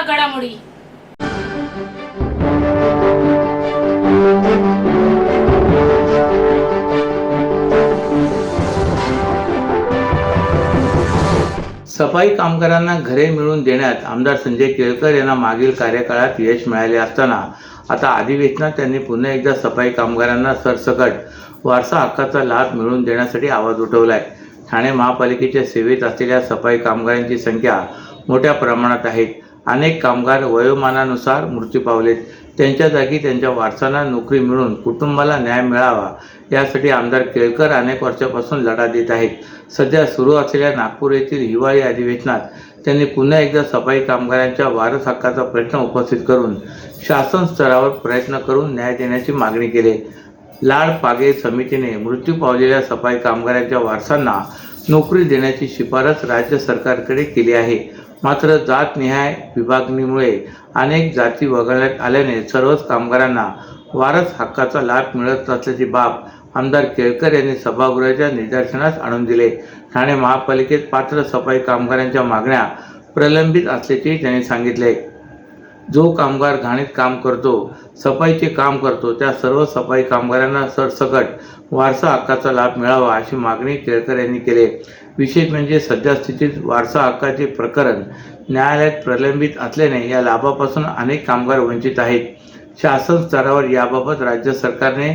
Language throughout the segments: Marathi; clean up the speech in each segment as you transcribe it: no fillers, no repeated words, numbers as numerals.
घडामोडी। सफाई कामगारांना घरे मिळवून देण्यात आमदार संजय केळकर यांना मागील कार्यकाळात यश मिळाले असताना आता अधिवेशनात त्यांनी पुन्हा एकदा सफाई कामगारांना सरसकट वारसा हक्काचा लाभ मिळवून देण्यासाठी आवाज उठवलाय। ठाणे महापालिकेच्या सेवेत असलेल्या सफाई कामगारांची संख्या मोठ्या प्रमाणात आहे। अनेक कामगार वयोमानानुसार मृत्यू पावलेत। त्यांच्या जागी त्यांच्या वारसांना नोकरी मिळून कुटुंबाला न्याय मिळावा यासाठी आमदार केळकर अनेक वर्षापासून लढा देत आहेत। सध्या सुरू असलेल्या नागपूर येथील हिवाळी अधिवेशनात त्यांनी पुन्हा एकदा सफाई कामगारांच्या वारस हक्काचा प्रश्न उपस्थित करून शासन स्तरावर प्रयत्न करून न्याय देण्याची मागणी केली। लाड पागे समितीने मृत्यू पावलेल्या सफाई कामगारांच्या वारसांना नोकरी देण्याची शिफारस राज्य सरकारकडे केली आहे। मात्र जातनिहाय विभागणीमुळे अनेक जाती वगळण्यात आल्याने सर्वच कामगारांना वारस हक्काचा लाभ मिळत नसल्याची बाब आमदार केळकर यांनी सभागृहाच्या निदर्शनास आणून दिले। ठाणे महापालिकेत पात्र सफाई कामगारांच्या मागण्या प्रलंबित असल्याचे त्यांनी सांगितले। जो कामगार घाणीत काम करतो, सफाईचे काम करतो, त्या सर्व सफाई कामगारांना सरसकट वारसा हक्काचा लाभ मिळावा अशी मागणी केळकर यांनी केली। विशेष म्हणजे सध्या स्थितीत वारसा हक्काचे प्रकरण न्यायालयात प्रलंबित असल्याने या लाभापासून अनेक कामगार वंचित आहेत। शासन स्तरावर याबाबत राज्य सरकारने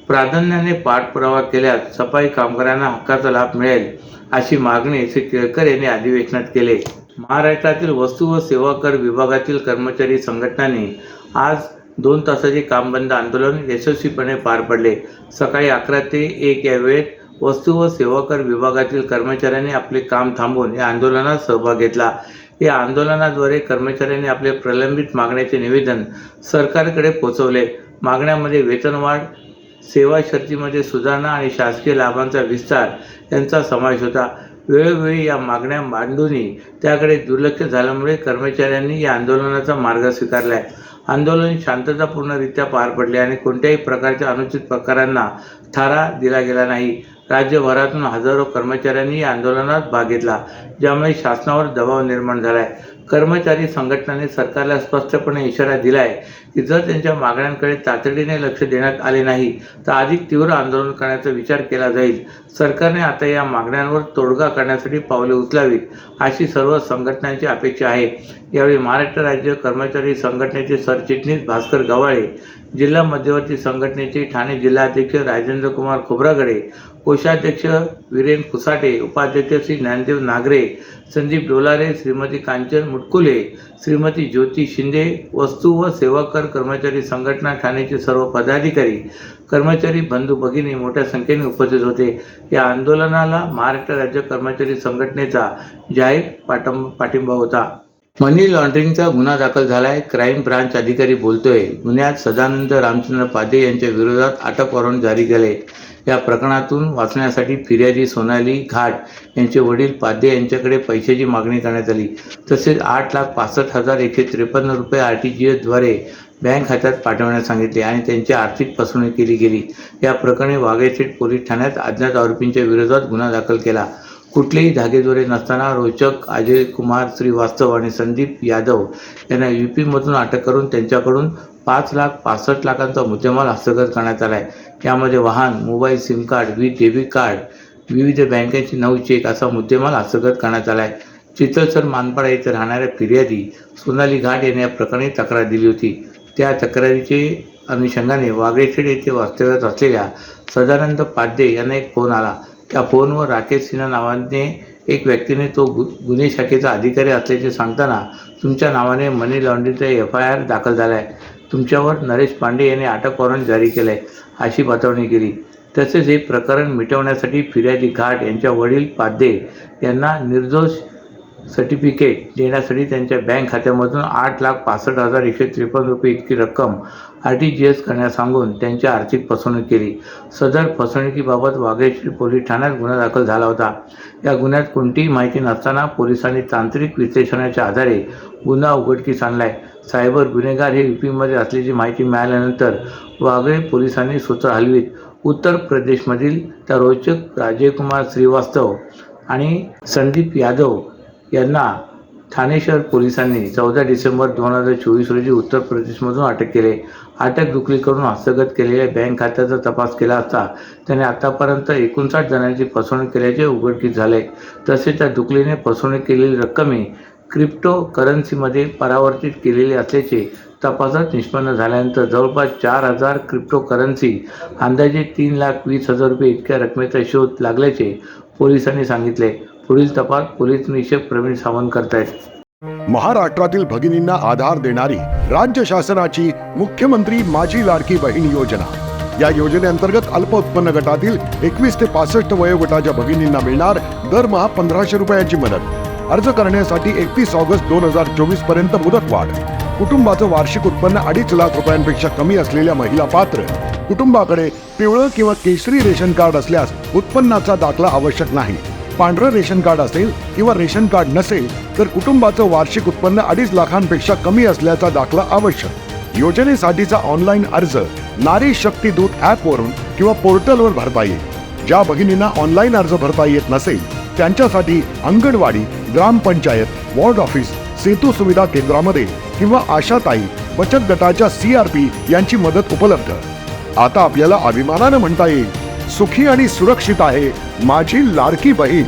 प्राधान्याने पाठपुरावा केल्यास सफाई कामगारांना हक्काचा लाभ मिळेल अशी मागणी श्री केळकर यांनी अधिवेशनात केली। महाराष्ट्रातील वस्तू व सेवा कर विभागातील कर्मचारी संघटनांनी आज 2 तासाचे कामबंद आंदोलन यशस्वीपणे पार पडले। सकाळी 11 ते 1 या वेळेत वस्तू व सेवा कर विभागातील कर्मचाऱ्यांनी आपले काम थांबवून या आंदोलनात सहभाग घेतला। या आंदोलनाद्वारे कर्मचाऱ्यांनी आपले प्रलंबित मागण्याचे निवेदन सरकारकडे पोहोचवले। मागण्यामध्ये वेतनवाढ, सेवा शर्तीमध्ये सुधारणा आणि शासकीय लाभांचा विस्तार यांचा समावेश होता। वेळोवेळी या मागण्या मांडूनही त्याकडे दुर्लक्ष झाल्यामुळे कर्मचाऱ्यांनी या आंदोलनाचा मार्ग स्वीकारलाय। आंदोलन शांततापूर्णरित्या पार पडले आणि कोणत्याही प्रकारच्या अनुचित प्रकारांना थारा दिला गेला नाही। राज्यभरातून हजारो कर्मचाऱ्यांनी या आंदोलनात भाग घेतला, ज्यामुळे शासनावर दबाव निर्माण झालाय। कर्मचारी संघटनांनी सरकारला स्पष्टपणे इशारा दिलाय की जर त्यांच्या मागण्यांकडे तातडीने लक्ष देण्यात आले नाही तर अधिक तीव्र आंदोलन करण्याचा विचार केला जाईल। सरकारने आता या मागण्यांवर तोडगा काढण्यासाठी पावले उचलावीत अशी सर्व संघटनांची अपेक्षा आहे। यावेळी महाराष्ट्र राज्य कर्मचारी संघटनेचे सरचिटणीस भास्कर गवाळे, जिल्हा मध्यवर्ती संघटनेचे ठाणे जिल्हाध्यक्ष राजेंद्र कुमार खोब्रागडे, कोषाध्यक्ष वीरेन कुसाटे, उपाध्यक्ष श्री ज्ञानदेव नागरे, संदीप डोलारे, श्रीमती कांचन मुटकुले, श्रीमती ज्योती शिंदे, वस्तू व सेवा कर कर्मचारी संघटना ठाणेचे सर्व पदाधिकारी, कर्मचारी बंधू भगिनी मोठ्या संख्येने उपस्थित होते। या आंदोलनाला महाराष्ट्र राज्य कर्मचारी संघटनेचा जाहीर पाठिंबा होता। मनी लॉन्ड्रिंगचा गुन्हा दाखल झालाय, क्राईम ब्रांच अधिकारी बोलतोय। गुन्ह्यात सदानंद रामचंद्र पादे यांच्या विरोधात अटक वॉरंट जारी केले। या प्रकरणातून वाचण्यासाठी फिर्यादी सोनाली घाट यांचे वडील पादे यांच्याकडे पैशाची मागणी करण्यात आली। तसेच 8,65,153 रुपये RTGS द्वारे बँक खात्यात पाठवण्यास सांगितले आणि त्यांची आर्थिक फसवणूक केली गेली। या प्रकरणी वाघेशेठ पोलीस ठाण्यात अज्ञात आरोपींच्या विरोधात गुन्हा दाखल केला। कुठलेही धागेदोरे नसताना रोचक, अजय कुमार श्रीवास्तव आणि संदीप यादव यांना UP-मधून अटक करून त्यांच्याकडून 5,65,00,000चा मुद्देमाल हस्तगत करण्यात आला आहे। यामध्ये वाहन, मोबाईल, सिम कार्ड, वीज डेबिट कार्ड, विविध बँकांचे 9 चेक असा मुद्देमाल हस्तगत करण्यात आला आहे। चितळसर मानपाडा येथे राहणाऱ्या फिर्यादी सोनाली घाट यांनी या प्रकरणी तक्रार दिली होती। त्या तक्रारीचे अनुषंगाने वाघेशेठ येथे वास्तव्यात असलेल्या सदानंद पादे यांना एक फोन आला। त्या फोनवर राकेश सिन्हा नावाने एक व्यक्तीने तो गुन्हे शाखेचा अधिकारी असल्याचे सांगताना तुमच्या नावाने मनी लॉन्ड्रिंगचा FIR दाखल झाला आहे, तुमच्यावर नरेश पांडे यांनी अटक वॉरंट जारी केलं आहे अशी बतावणी केली। तसेच हे प्रकरण मिटवण्यासाठी फिर्यादी घाट यांच्या वडील पादे यांना निर्दोष सर्टिफिकेट देण्यासाठी त्यांच्या बँक खात्यामधून 8,65,153 रुपये इतकी रक्कम RTGS करण्यास सांगून त्यांची आर्थिक फसवणूक केली। सदर फसवणुकीबाबत वाघेशेठ पोलीस ठाण्यात गुन्हा दाखल झाला होता। या गुन्ह्यात कोणतीही माहिती नसताना पोलिसांनी तांत्रिक विश्लेषणाच्या आधारे गुन्हा उघडकीस आणलाय। सायबर गुन्हेगार हे UP-मध्ये असल्याची माहिती मिळाल्यानंतर वाघे पोलिसांनी सूत्र हलवीत उत्तर प्रदेशमधील त्या रोचक, अजय कुमार श्रीवास्तव आणि संदीप यादव यांना ठाणे शहर पोलिसांनी 14 डिसेंबर 2024 रोजी उत्तर प्रदेशमधून अटक केली. अटक दुकली करून हस्तगत केलेल्या बँक खात्याचा तपास केला असता त्याने आतापर्यंत 59 जणांची फसवणूक केल्याचे उघडकीस झाले. तसेच त्या दुकलीने फसवणूक केलेली रक्कमही क्रिप्टो करन्सीमध्ये परावर्तित केलेली असल्याचे तपासात निष्पन्न झाल्यानंतर जवळपास 4,000 क्रिप्टो करन्सी अंदाजे 3,20,000 रुपये इतक्या रकमेचा शोध लागल्याचे पोलिसांनी सांगितले. पुढील तपास पोलीस निरीक्षक प्रवीण सावंत करतायत. महाराष्ट्रातील भगिनींना आधार देणारी राज्य शासनाची मुख्यमंत्री माझी लाडकी बहीण योजना. या योजनेअंतर्गत अल्प उत्पन्न गटातील 21 ते 65 वयोगटाच्या भगिनींना मिळणार दरमहा 1,500 रुपयाची मदत. अर्ज करण्यासाठी 31 ऑगस्ट 2024 पर्यंत मुदतवाढ. कुटुंबाचं वार्षिक उत्पन्न 2.5 लाख रुपयांपेक्षा कमी असलेल्या महिला पात्र. कुटुंबाकडे पिवळं किंवा केशरी रेशन कार्ड असल्यास उत्पन्नाचा दाखला आवश्यक नाही. पांढरं रेशन कार्ड असेल किंवा रेशन कार्ड नसेल तर कुटुंबाचं वार्षिक उत्पन्न 2.5 लाखांपेक्षा कमी असल्याचा दाखला आवश्यक. योजनेसाठीचा ऑनलाईन अर्ज नारी शक्ती दूत ॲपवरून किंवा पोर्टलवर भरता येईल. ज्या भगिनींना ऑनलाईन अर्ज भरता येत नसेल त्यांच्यासाठी अंगणवाडी, ग्रामपंचायत, वॉर्ड ऑफिस, सेतू सुविधा केंद्रामध्ये किंवा आशाताई बचत गटाच्या CRP यांची मदत उपलब्ध. आता आपल्याला अभिमानानं म्हणता येईल, सुखी आणि सुरक्षित आहे माझी लाडकी बहीण.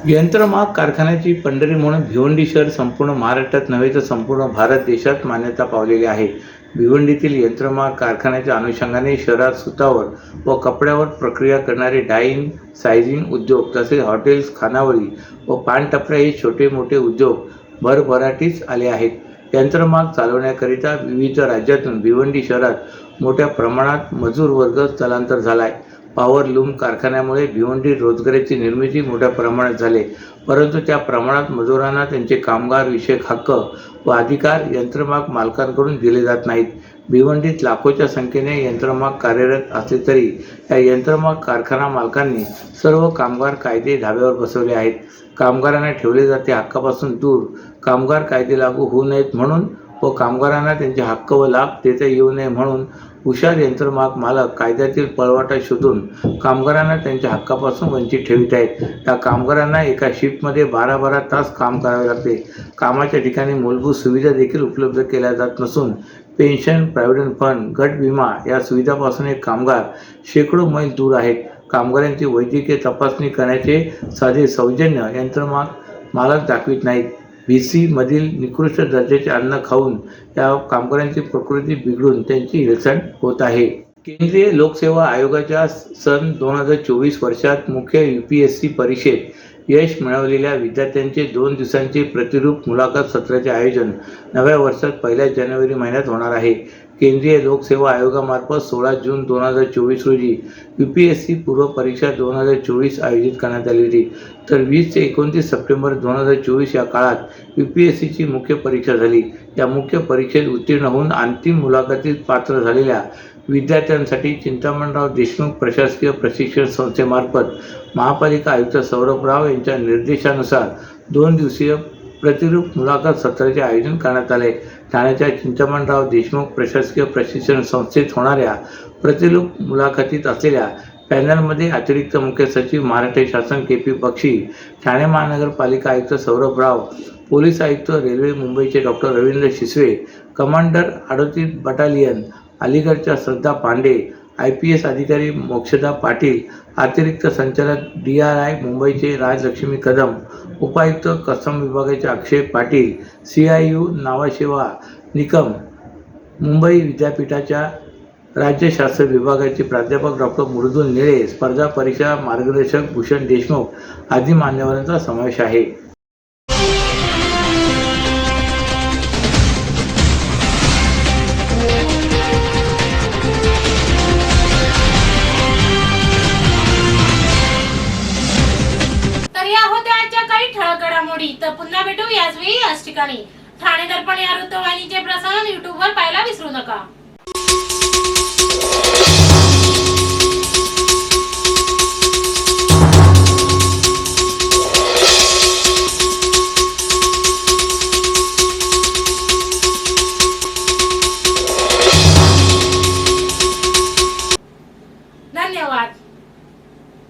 यंत्रमाग कारखान्याची पंढरी म्हणून भिवंडी शहर संपूर्ण महाराष्ट्रात नव्हे तर संपूर्ण भारत देशात मान्यता पावलेली आहे. भिवंडीतील यंत्रमाग कारखान्याच्या अनुषंगाने शहरात सुतावर व कपड्यावर प्रक्रिया करणारे डाईंग, सायझिंग उद्योग तसेच हॉटेल्स, खानावळी व पानटपऱ्या हे छोटे मोठे उद्योग भरभराटीस आले आहेत. यंत्रमाग चालवण्याकरिता विविध राज्यातून भिवंडी शहरात मोठ्या प्रमाणात मजूर वर्ग स्थलांतर झाला आहे. पॉवर लूम कारखान्यामुळे भिवंडी रोजगाराची निर्मिती मोठ्या प्रमाणात झाली, परंतु त्या प्रमाणात मजुरांना त्यांचे कामगार विषयक हक्क व अधिकार यंत्रमाग मालकांकडून दिले जात नाहीत. भिवंडीत लाखोच्या संख्येने यंत्रमाग कार्यरत असले तरी या यंत्रमाग कारखाना मालकांनी सर्व कामगार कायदे धाब्यावर बसवले आहेत. कामगारांना ठेवले जाते हक्कापासून दूर. कामगार कायदे लागू होऊ नयेत म्हणून व कामगारांना त्यांचे हक्क व लाभ देता येऊ नये म्हणून हुशार यंत्रमाग मालक कायद्यातील पळवाटा शोधून कामगारांना त्यांच्या हक्कापासून वंचित ठेवित आहेत. या कामगारांना एका शिफ्टमध्ये 12-12 तास काम करावे लागते. कामाच्या ठिकाणी मूलभूत सुविधा देखील उपलब्ध केल्या जात नसून पेन्शन, प्रॉव्हिडंट फंड, गट विमा या सुविधापासून एक कामगार शेकडो मैल दूर आहेत. कामगारांची वैद्यकीय तपासणी करण्याचे साधे सौजन्य यंत्रमाग मालक दाखवित नाहीत. VC मधील निकृष्ट दर्जाचे अन्न खाऊन या कामगारांची प्रकृती बिघडून त्यांची हेळसांड होत आहे. केंद्रीय लोकसेवा आयोगाच्या सन 2024 वर्षात मुख्य UPSC परीक्षेत यश मिळवलेल्या विद्यार्थ्यांचे 2 दिवसांचे प्रतिरूप मुलाखत सत्राचे आयोजन नव्या वर्षात 1 जानेवारी महिन्यात होणार आहे. केंद्रीय लोकसेवा आयोगामार्फत 16 जून 2024 रोजी UPSC पूर्व परीक्षा 2024 आयोजित करण्यात आली होती, तर 20 ते 29 सप्टेंबर 2024 या काळात UPSCची मुख्य परीक्षा झाली. या मुख्य परीक्षेत उत्तीर्ण होऊन अंतिम मुलाखतीत पात्र झालेल्या विद्यार्थ्यांसाठी चिंतामणराव देशमुख प्रशासकीय प्रशिक्षण संस्थेमार्फत महापालिका आयुक्त सौरभ राव यांच्या निर्देशानुसार 2 दिवसीय प्रतिरूप मुलाखत सत्राचे आयोजन करण्यात आले. ठाण्याच्या चिंतामणराव देशमुख प्रशासकीय प्रशिक्षण संस्थेत होणाऱ्या प्रतिरूप मुलाखतीत असलेल्या पॅनलमध्ये अतिरिक्त मुख्य सचिव महाराष्ट्र शासन KP बक्षी, ठाणे महानगरपालिका आयुक्त सौरभ राव, पोलीस आयुक्त रेल्वे मुंबईचे doctor Ravindra Shisve, commander 38 battalion अलीगडच्या श्रद्धा पांडे, IPS अधिकारी मोक्षदा पाटील, अतिरिक्त संचालक DRI मुंबईचे राजलक्ष्मी कदम, उपायुक्त कस्टम विभागाचे अक्षय पाटील, CIU नावाशेवा निकम, मुंबई विद्यापीठाच्या राज्यशास्त्र विभागाचे प्राध्यापक डॉक्टर मृदुल निळे, स्पर्धा परीक्षा मार्गदर्शक भूषण देशमुख आदी मान्यवरांचा समावेश आहे. तर पुन्हा भेटू याच वेळी याच ठिकाणी. ठाणे दर्पण या वृत्तवाहिनीचे प्रसारण YouTube वर पाहायला विसरू नका.